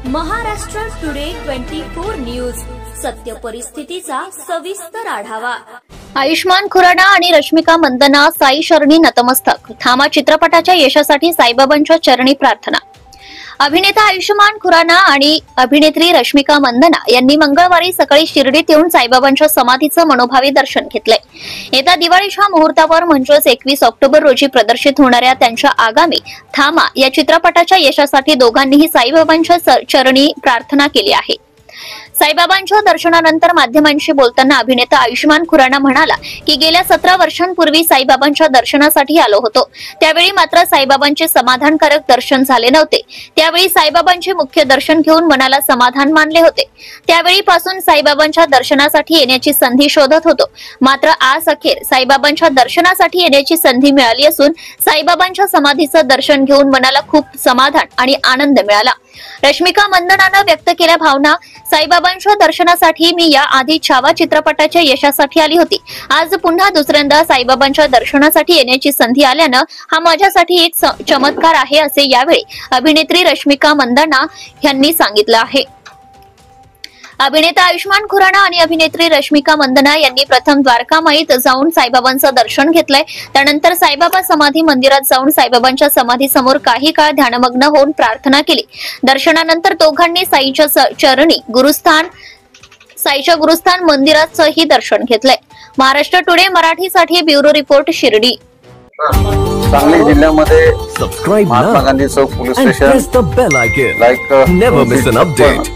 Maharashtra today 24 news, सत्य परिस्थितीचा सविस्तर आढावा। आयुष्मान खुराना आणि रश्मिका मंदना साई शरणी नतमस्तक। थामा चित्रपटाच्या यशासाठी साईबाबांच्या चरणी प्रार्थना। अभिनेता आयुष्मान खुराना आणि अभिनेत्री रश्मिका मंदना यांनी मंगळवारी सकाळी शिर्डीत येऊन साईबाबांच्या समाधीचं मनोभावी दर्शन घेतलंय। येत्या दिवाळीच्या मुहूर्तावर म्हणजेच 21 ऑक्टोबर रोजी प्रदर्शित होणाऱ्या त्यांच्या आगामी थामा या चित्रपटाच्या यशासाठी दोघांनीही साईबाबांच्या चरणी प्रार्थना केली आहे। साईबाबांच्या दर्शनानंतर माध्यमांशी बोलताना अभिनेता आयुष्मान खुराना म्हणाला की गेल्या 17 वर्षांपूर्वी साईबाबांच्या दर्शनासाठी आलो होतो। त्यावेळी मात्र साईबाबांचे समाधानकारक दर्शन झाले नव्हते। त्यावेळी साईबाबांचे मुख्य दर्शन घेऊन मनाला समाधान मानले होते। त्यावेळीपासून साईबाबांच्या दर्शनासाठी येण्याची संधी शोधत होतो। मात्र आज अखेर साईबाबांच्या दर्शनासाठी येण्याची संधी मिळाली असून साईबाबांच्या समाधीचं दर्शन घेऊन मनाला खूप समाधान आणि आनंद मिळाला। रश्मिका मंदनानं व्यक्त केल्या भावना। साईबाबांच्या दर्शनासाठी मी या आधी छावा चित्रपटाच्या यशासाठी आली होती। आज पुन्हा दुसऱ्यांदा साईबाबांच्या दर्शनासाठी येण्याची संधी आल्यानं हा माझ्यासाठी एक चमत्कार आहे, असे यावेळी अभिनेत्री रश्मिका मंदना यांनी सांगितलं आहे। अभिनेता आयुष्मान खुराना आणि अभिनेत्री रश्मिका मंदना यांनी प्रथम द्वारकामाईत जाऊन साईबाबांचं दर्शन घेतलंय। त्यानंतर साईबाबा समाधी मंदिरात जाऊन साईबाबांच्या समाधीसमोर काही काळ ध्यानमग्न होऊन प्रार्थना केली। दर्शनानंतर दोघांनी साईच्या चरणी साईच्या गुरुस्थान मंदिराचंही दर्शन घेतलंय। महाराष्ट्र टुडे मराठीसाठी ब्युरो रिपोर्ट शिर्डी। सांगली जिल्ह्यामध्ये महात्मा गांधी चौक police station, press the bell icon. like Never miss an update.